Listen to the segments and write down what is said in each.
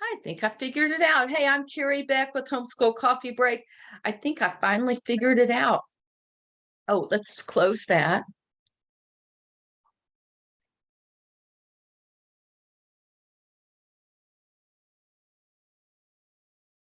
I think I figured it out. Hey, I'm Carrie Beck with Homeschool Coffee Break. I think I finally figured it out. Oh, let's close that.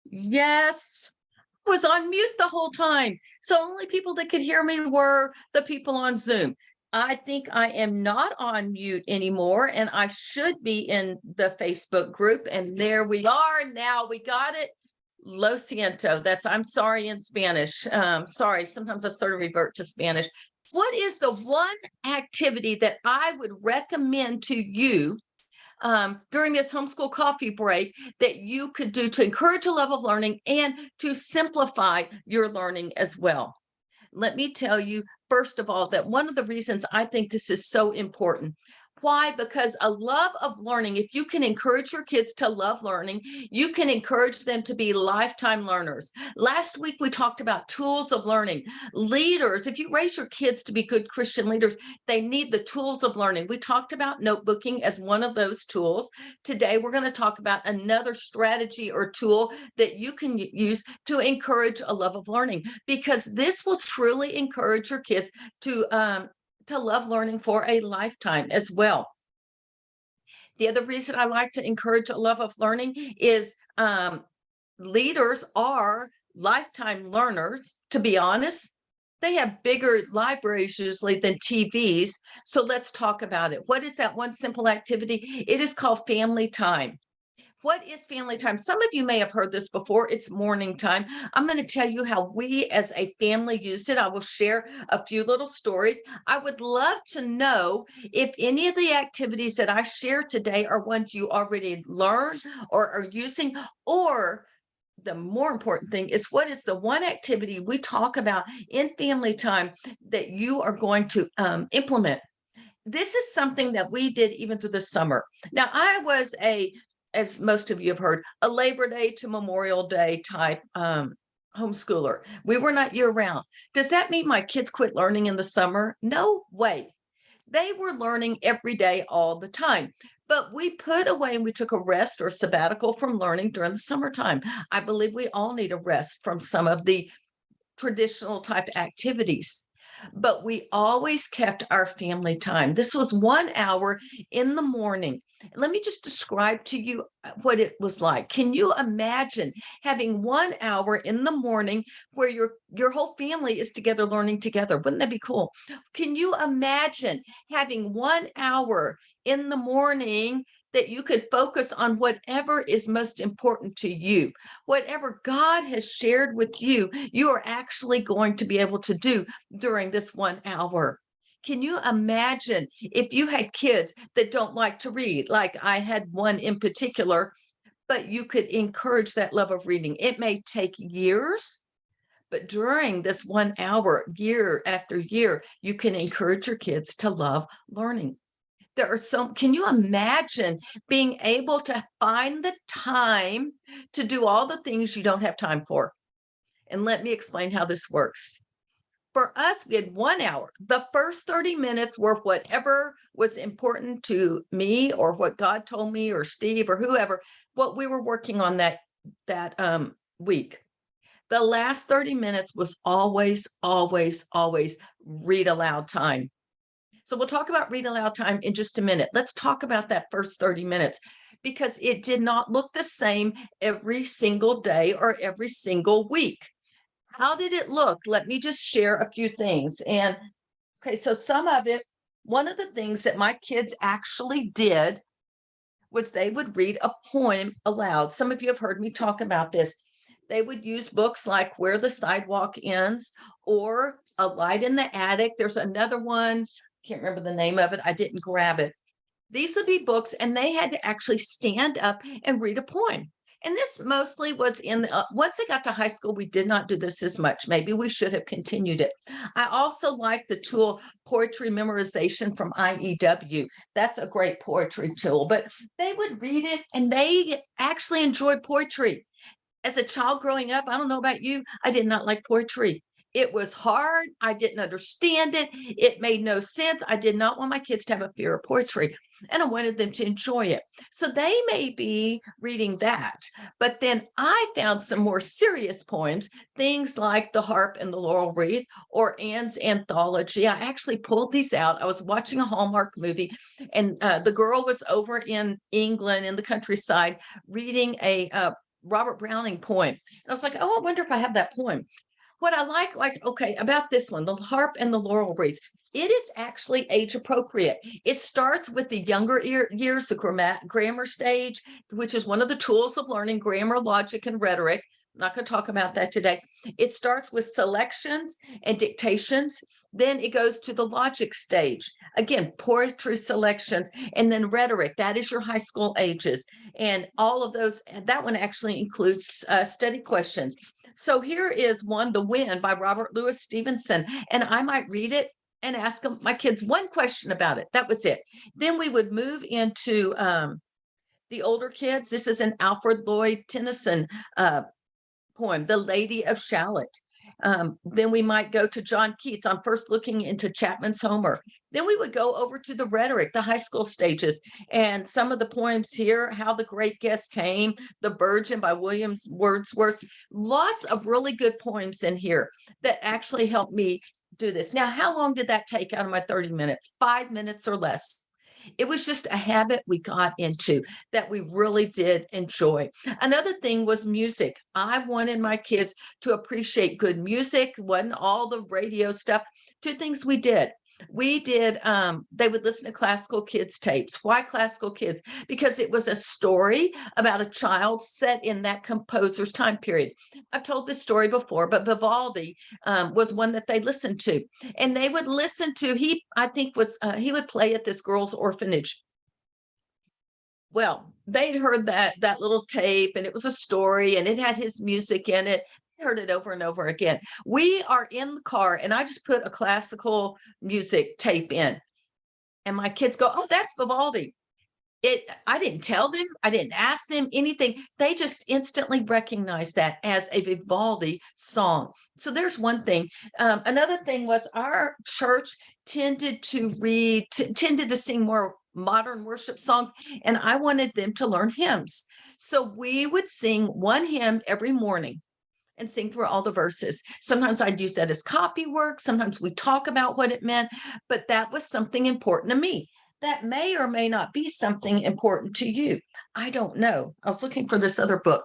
Yes, I was on mute the whole time. So only people that could hear me were the people on Zoom. I think I am not on mute anymore, and I should be in the Facebook group. And there we are. Now we got it. Lo siento. That's I'm sorry in Spanish. Sorry, sometimes I sort of revert to Spanish. What is the one activity that I would recommend to you during this homeschool coffee break that you could do to encourage a love of learning and to simplify your learning as well? Let me tell you, first of all, that one of the reasons I think this is so important. Why? Because a love of learning, if you can encourage your kids to love learning, you can encourage them to be lifetime learners. Last week, we talked about tools of learning. Leaders, if you raise your kids to be good Christian leaders, they need the tools of learning. We talked about notebooking as one of those tools. Today, we're going to talk about another strategy or tool that you can use to encourage a love of learning, because this will truly encourage your kids to love learning for a lifetime as well. The other reason I like to encourage a love of learning is leaders are lifetime learners. To be honest, they have bigger libraries usually than TVs. So let's talk about it. What is that one simple activity? It is called family time. What is family time? Some of you may have heard this before. It's morning time. I'm going to tell you how we as a family used it. I will share a few little stories. I would love to know if any of the activities that I share today are ones you already learned or are using, or the more important thing is, what is the one activity we talk about in family time that you are going to implement? This is something that we did even through the summer. Now, I was as most of you have heard, a Labor Day to Memorial Day type homeschooler. We were not year round. Does that mean my kids quit learning in the summer? No way. They were learning every day, all the time. But we put away and we took a rest or sabbatical from learning during the summertime. I believe we all need a rest from some of the traditional type activities, but we always kept our family time. This was 1 hour in the morning. Let me just describe to you what it was like. Can you imagine having 1 hour in the morning where your whole family is together learning together? Wouldn't that be cool? Can you imagine having 1 hour in the morning that you could focus on whatever is most important to you? Whatever God has shared with you, you are actually going to be able to do during this 1 hour. Can you imagine if you had kids that don't like to read, like I had one in particular, but you could encourage that love of reading? It may take years, but during this 1 hour, year after year, you can encourage your kids to love learning. There are can you imagine being able to find the time to do all the things you don't have time for? And let me explain how this works. For us, we had 1 hour. The first 30 minutes were whatever was important to me or what God told me or Steve or whoever, what we were working on that week. The last 30 minutes was always, always, always read aloud time. So we'll talk about read aloud time in just a minute. Let's talk about that first 30 minutes, because it did not look the same every single day or every single week. How did it look? Let me just share a few things. And okay, so some of it, one of the things that my kids actually did was they would read a poem aloud. Some of you have heard me talk about this. They would use books like Where the Sidewalk Ends or A Light in the Attic. There's another one, can't remember the name of it. I didn't grab it. These would be books, and they had to actually stand up and read a poem. And this mostly was once they got to high school, we did not do this as much. Maybe we should have continued it. I also like the tool Poetry Memorization from IEW. That's a great poetry tool, but they would read it and they actually enjoyed poetry. As a child growing up, I don't know about you, I did not like poetry. It was hard. I didn't understand it. It made no sense. I did not want my kids to have a fear of poetry, and I wanted them to enjoy it. So they may be reading that. But then I found some more serious poems, things like The Harp and the Laurel Wreath or Anne's Anthology. I actually pulled these out. I was watching a Hallmark movie, and the girl was over in England in the countryside reading a Robert Browning poem. And I was like, oh, I wonder if I have that poem. What I like, okay, about this one, The Harp and the Laurel Wreath, it is actually age appropriate. It starts with the younger years, the grammar stage, which is one of the tools of learning grammar, logic, and rhetoric. I'm not going to talk about that today. It starts with selections and dictations. Then it goes to the logic stage. Again, poetry selections, and then rhetoric. That is your high school ages. And all of those, that one actually includes study questions. So here is one, The Wind by Robert Louis Stevenson. And I might read it and ask them, my kids one question about it. That was it. Then we would move into the older kids. This is an Alfred Lloyd Tennyson poem, The Lady of Shalott. Then we might go to John Keats on First Looking into Chapman's Homer. Then we would go over to the rhetoric, the high school stages, and some of the poems here, How the Great Guest Came, The Virgin by William Wordsworth. Lots of really good poems in here that actually helped me do this. Now, how long did that take out of my 30 minutes? 5 minutes or less. It was just a habit we got into that we really did enjoy. Another thing was music. I wanted my kids to appreciate good music, wasn't all the radio stuff. Two things we did. We did, they would listen to classical kids tapes. Why classical kids? Because it was a story about a child set in that composer's time period. I've told this story before, but Vivaldi was one that they listened to. And they would listen to, I think he would play at this girl's orphanage. Well, they'd heard that little tape, and it was a story, and it had his music in it. Heard it over and over again. We are in the car, and I just put a classical music tape in, and my kids go, "Oh, that's Vivaldi." I didn't tell them, I didn't ask them anything. They just instantly recognized that as a Vivaldi song. So there's one thing. Another thing was our church tended to sing more modern worship songs, and I wanted them to learn hymns. So we would sing one hymn every morning and sing through all the verses. Sometimes I'd use that as copy work. Sometimes we talk about what it meant, but that was something important to me. That may or may not be something important to you. I don't know. I was looking for this other book.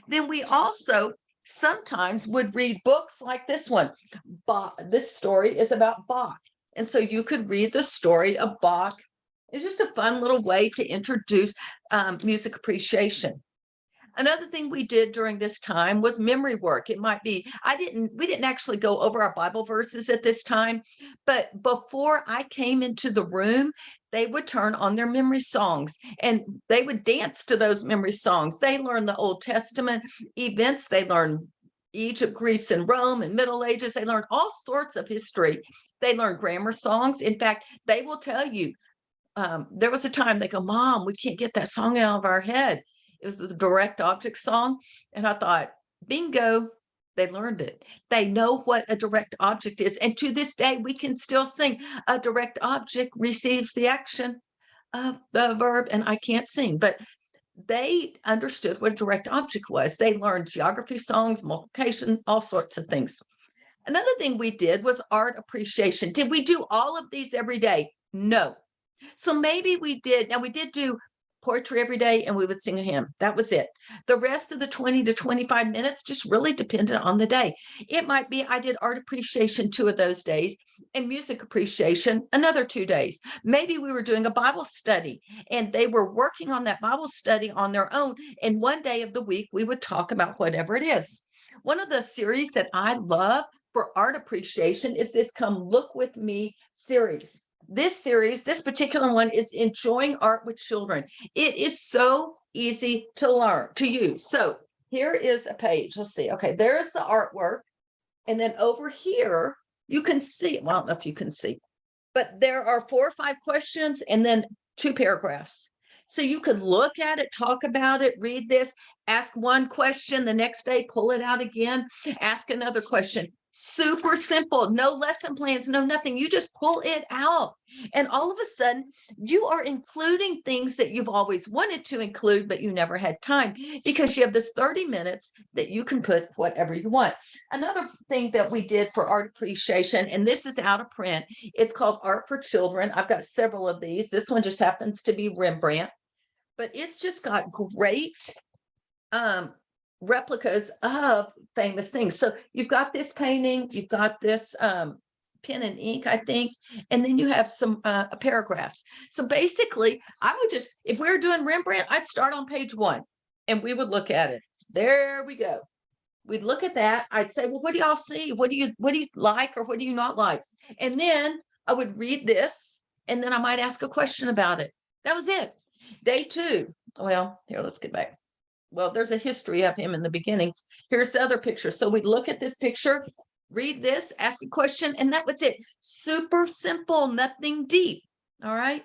Then we also sometimes would read books like this one. Bach. This story is about Bach. And so you could read the story of Bach. It's just a fun little way to introduce music appreciation. Another thing we did during this time was memory work. It might be, we didn't actually go over our Bible verses at this time, but before I came into the room, they would turn on their memory songs and they would dance to those memory songs. They learned the Old Testament events. They learned Egypt, Greece, and Rome and Middle Ages. They learned all sorts of history. They learned grammar songs. In fact, they will tell you, there was a time they go, "Mom, we can't get that song out of our head." It was the direct object song. And I thought, bingo, they learned it. They know what a direct object is. And to this day, we can still sing, "A direct object receives the action of the verb." And I can't sing, but they understood what a direct object was. They learned geography songs, multiplication, all sorts of things. Another thing we did was art appreciation. Did we do all of these every day? No. So maybe we did. Now we did do poetry every day and we would sing a hymn. That was it. The rest of the 20 to 25 minutes just really depended on the day. It might be I did art appreciation 2 of those days and music appreciation another 2 days. Maybe we were doing a Bible study and they were working on that Bible study on their own. And one day of the week, we would talk about whatever it is. One of the series that I love for art appreciation is this Come Look With Me series. This series, this particular one, is Enjoying Art with Children. It is so easy to learn, to use. So here is a page. Let's see. Okay, there's the artwork. And then over here, you can see, well, I don't know if you can see, but there are 4 or 5 questions and then 2 paragraphs. So you could look at it, talk about it, read this, ask one question the next day, pull it out again, ask another question. Super simple, no lesson plans, no nothing. You just pull it out. And all of a sudden, you are including things that you've always wanted to include, but you never had time because you have this 30 minutes that you can put whatever you want. Another thing that we did for art appreciation, and this is out of print, it's called Art for Children. I've got several of these. This one just happens to be Rembrandt, but it's just got great replicas of famous things. So you've got this painting, you've got this pen and ink, I think, and then you have some paragraphs. So basically, I would just, if we were doing Rembrandt, I'd start on page 1 and we would look at it. There we go. We'd look at that. I'd say, well, what do y'all see? What do you like or what do you not like? And then I would read this and then I might ask a question about it. That was it. Day 2. Well, here, let's get back. Well, there's a history of him in the beginning. Here's the other picture. So we'd look at this picture, read this, ask a question, and that was it. Super simple, nothing deep. All right.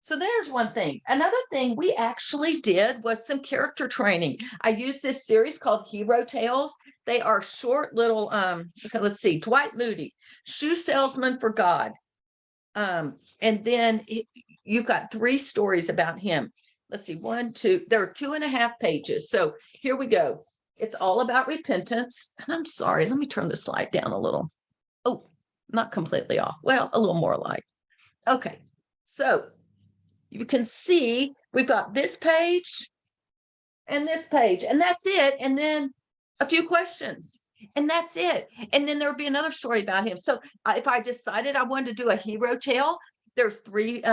So there's one thing. Another thing we actually did was some character training. I used this series called Hero Tales. They are short little, okay, let's see, Dwight Moody, Shoe Salesman for God. And then you've got 3 stories about him. Let's see, 1, 2, there are 2.5 pages. So here we go. It's all about repentance. And I'm sorry, let me turn the slide down a little. Oh, not completely off. Well, a little more light. Okay, so you can see we've got this page and this page, and that's it. And then a few questions, and that's it. And then there'll be another story about him. So if I decided I wanted to do a hero tale, there's 3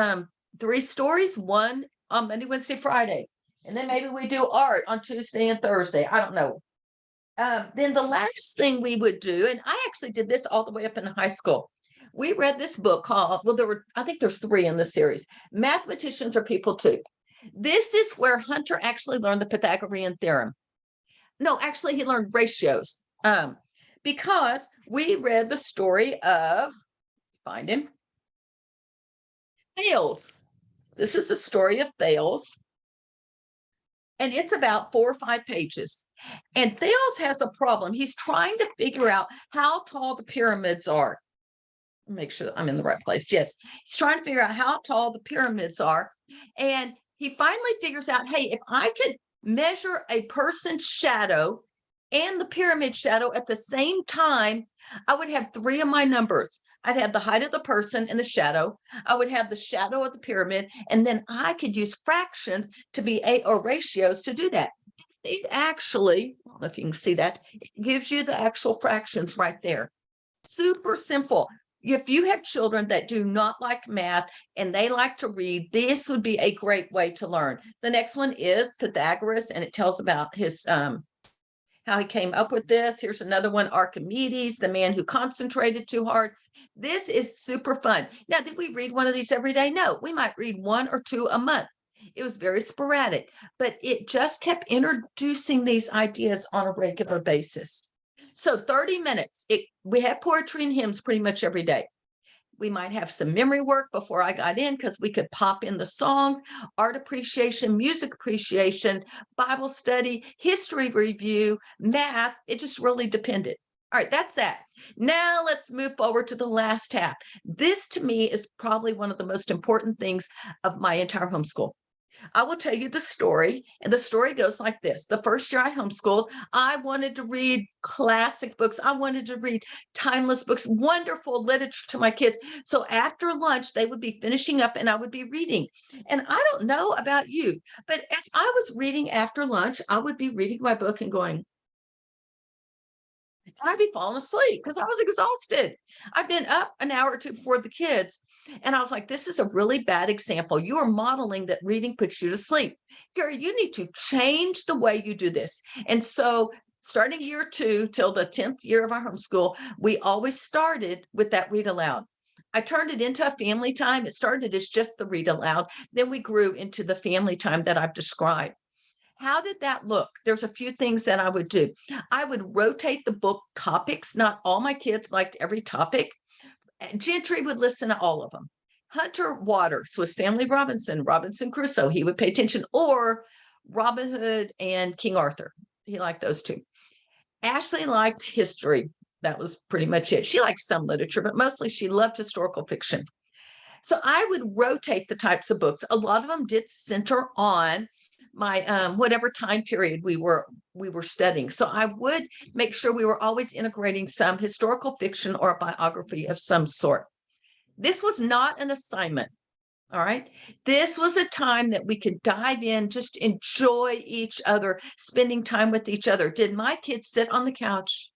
stories, one on Monday, Wednesday, Friday. And then maybe we do art on Tuesday and Thursday. I don't know. Then the last thing we would do, and I actually did this all the way up in high school. We read this book called, well, I think there's 3 in the series. Mathematicians Are People Too. This is where Hunter actually learned the Pythagorean theorem. No, actually he learned ratios. Because we read the story of, find him, Thales. This is the story of Thales. And it's about 4 or 5 pages. And Thales has a problem. He's trying to figure out how tall the pyramids are. Make sure I'm in the right place. Yes, he's trying to figure out how tall the pyramids are. And he finally figures out, hey, if I could measure a person's shadow and the pyramid shadow at the same time, I would have 3 of my numbers. I'd have the height of the person and the shadow. I would have the shadow of the pyramid, and then I could use fractions to be or ratios to do that. It actually, I don't know if you can see that, it gives you the actual fractions right there. Super simple. If you have children that do not like math and they like to read, this would be a great way to learn. The next one is Pythagoras, and it tells about his how he came up with this. Here's another one, Archimedes, the man who concentrated too hard. This is super fun. Now, did we read one of these every day? No, we might read 1 or 2 a month. It was very sporadic, but it just kept introducing these ideas on a regular basis. So 30 minutes, we have poetry and hymns pretty much every day. We might have some memory work before I got in because we could pop in the songs, art appreciation, music appreciation, Bible study, history review, math. It just really depended. All right, that's that. Now let's move forward to the last half. This to me is probably one of the most important things of my entire homeschool. I will tell you the story, and the story goes like this. The first year I homeschooled, I wanted to read classic books. I wanted to read timeless books, wonderful literature to my kids. So after lunch, they would be finishing up and I would be reading. And I don't know about you, but as I was reading after lunch, I would be reading my book and going, and I'd be falling asleep because I was exhausted. I've been up an hour or 2 before the kids. And I was like, this is a really bad example. You are modeling that reading puts you to sleep. Gary, you need to change the way you do this. And so starting year 2 till the 10th year of our homeschool, we always started with that read aloud. I turned it into a family time. It started as just the read aloud. Then we grew into the family time that I've described. How did that look? There's a few things that I would do. I would rotate the book topics. Not all my kids liked every topic. Gentry would listen to all of them. Hunter Waters was Family Robinson Crusoe. He would pay attention, or Robin Hood and King Arthur. He liked those 2. Ashley liked history. That was pretty much it. She liked some literature, but mostly she loved historical fiction. So I would rotate the types of books. A lot of them did center on my whatever time period we were studying. So I would make sure we were always integrating some historical fiction or a biography of some sort. This was not an assignment. All right. This was a time that we could dive in, just enjoy each other, spending time with each other. Did my kids sit on the couch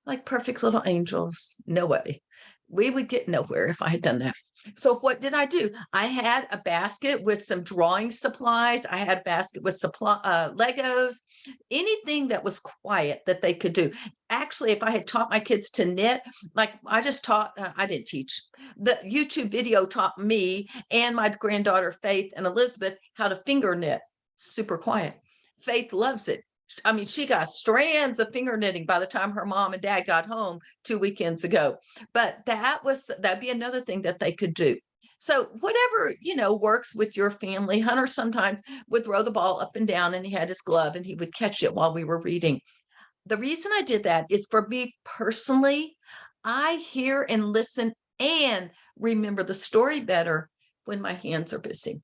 like perfect little angels? No way. We would get nowhere if I had done that. So what did I do? I had a basket with some drawing supplies. I had a basket with Legos, anything that was quiet that they could do. Actually, if I had taught my kids to knit, like I just taught, I didn't teach. The YouTube video taught me and my granddaughter Faith and Elizabeth how to finger knit. Super quiet. Faith loves it. I mean, she got strands of finger knitting by the time her mom and dad got home 2 weekends ago. But that'd be another thing that they could do. So whatever, works with your family. Hunter sometimes would throw the ball up and down and he had his glove and he would catch it while we were reading. The reason I did that is for me personally, I hear and listen and remember the story better when my hands are busy.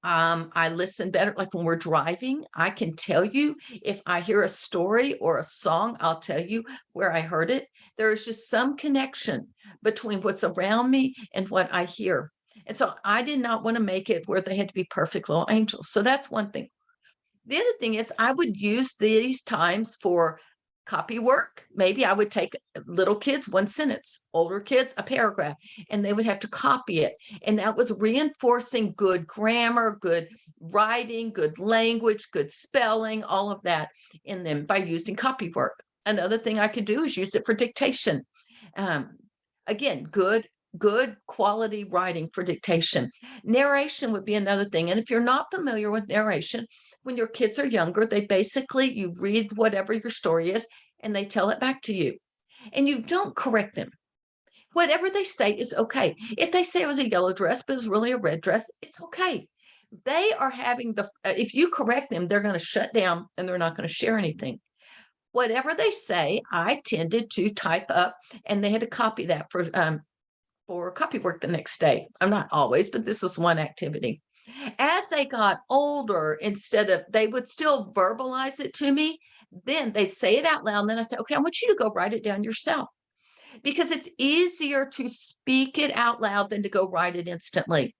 I listen better. Like when we're driving, I can tell you if I hear a story or a song, I'll tell you where I heard it. There is just some connection between what's around me and what I hear. And so I did not want to make it where they had to be perfect little angels. So that's one thing. The other thing is I would use these times for copy work. Maybe I would take little kids one sentence, older kids a paragraph, and they would have to copy it. And that was reinforcing good grammar, good writing, good language, good spelling, all of that in them by using copy work. Another thing I could do is use it for dictation. Again, good quality writing for dictation. Narration would be another thing. And if you're not familiar with narration, when your kids are younger, you read whatever your story is and they tell it back to you. And you don't correct them. Whatever they say is okay. If they say it was a yellow dress, but it was really a red dress, it's okay. They are having if you correct them, they're going to shut down and they're not going to share anything. Whatever they say, I tended to type up and they had to copy that for copy work the next day. I'm not always, but this was one activity. As they got older, they would still verbalize it to me. Then they'd say it out loud. And then I say, okay, I want you to go write it down yourself because it's easier to speak it out loud than to go write it instantly.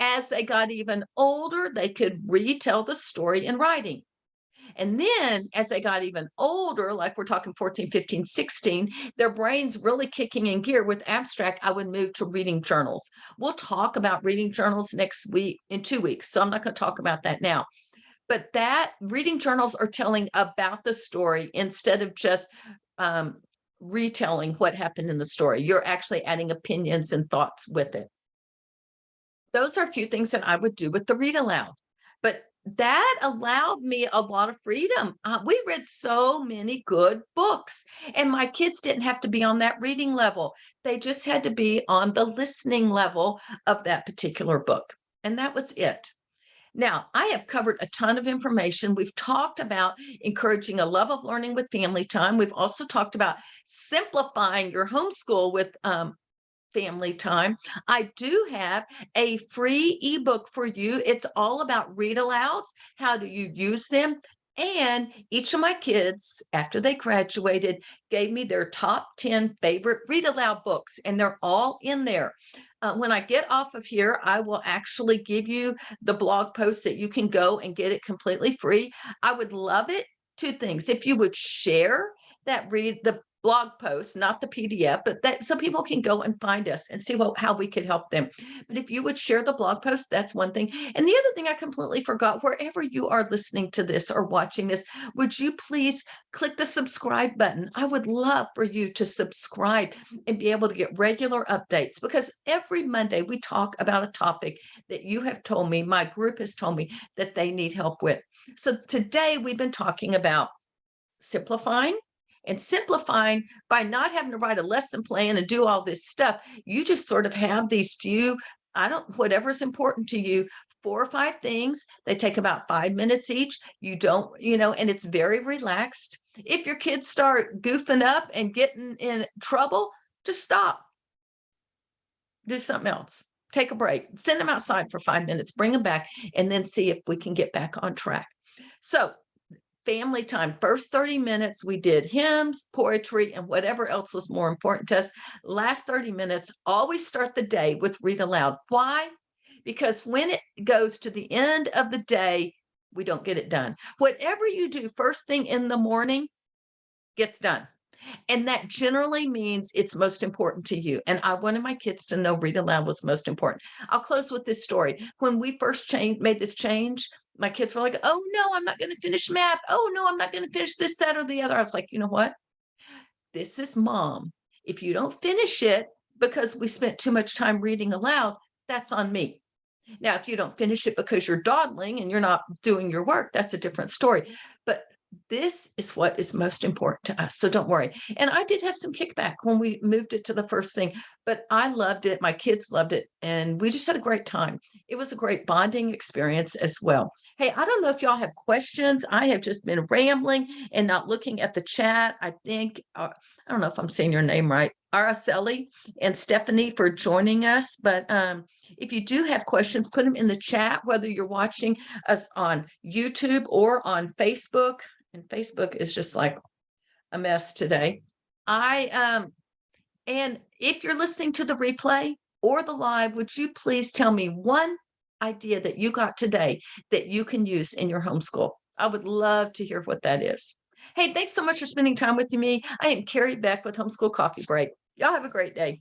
As they got even older, they could retell the story in writing. And then as they got even older, like we're talking 14, 15, 16, their brains really kicking in gear with abstract, I would move to reading journals. We'll talk about reading journals next week in 2 weeks. So I'm not going to talk about that now. But that reading journals are telling about the story instead of just retelling what happened in the story. You're actually adding opinions and thoughts with it. Those are a few things that I would do with the read aloud. But that allowed me a lot of freedom. We read so many good books, and my kids didn't have to be on that reading level. They just had to be on the listening level of that particular book. And that was it. Now, I have covered a ton of information. We've talked about encouraging a love of learning with family time. We've also talked about simplifying your homeschool with family time. I do have a free ebook for you. It's all about read alouds. How do you use them? And each of my kids, after they graduated, gave me their top 10 favorite read aloud books, and they're all in there. When I get off of here, I will actually give you the blog post that you can go and get it completely free. I would love it. Two things. If you would share the blog post, not the PDF, but that so people can go and find us and see how we could help them. But if you would share the blog post, that's one thing. And the other thing I completely forgot, wherever you are listening to this or watching this, would you please click the subscribe button? I would love for you to subscribe and be able to get regular updates because every Monday we talk about a topic that you have told me, my group has told me that they need help with. So today we've been talking about simplifying by not having to write a lesson plan and do all this stuff. You just sort of have these few, whatever's important to you, 4 or 5 things. They take about 5 minutes each. You don't, and it's very relaxed. If your kids start goofing up and getting in trouble, just stop. Do something else. Take a break. Send them outside for 5 minutes. Bring them back, and then see if we can get back on track. So, family time. First 30 minutes, we did hymns, poetry, and whatever else was more important to us. Last 30 minutes, always start the day with read aloud. Why? Because when it goes to the end of the day, we don't get it done. Whatever you do first thing in the morning gets done. And that generally means it's most important to you. And I wanted my kids to know read aloud was most important. I'll close with this story. When we first made this change, my kids were like, oh no, I'm not going to finish math. Oh no, I'm not going to finish this, that, or the other. I was like, you know what? This is mom. If you don't finish it because we spent too much time reading aloud, that's on me. Now, if you don't finish it because you're dawdling and you're not doing your work, that's a different story. But this is what is most important to us. So don't worry. And I did have some kickback when we moved it to the first thing, but I loved it. My kids loved it. And we just had a great time. It was a great bonding experience as well. Hey, I don't know if y'all have questions. I have just been rambling and not looking at the chat. I think, I don't know if I'm saying your name right, Araceli and Stephanie for joining us. But if you do have questions, put them in the chat, whether you're watching us on YouTube or on Facebook. And Facebook is just like a mess today. And if you're listening to the replay or the live, would you please tell me one idea that you got today that you can use in your homeschool? I would love to hear what that is. Hey, thanks so much for spending time with me. I am Carrie Beck with Homeschool Coffee Break. Y'all have a great day.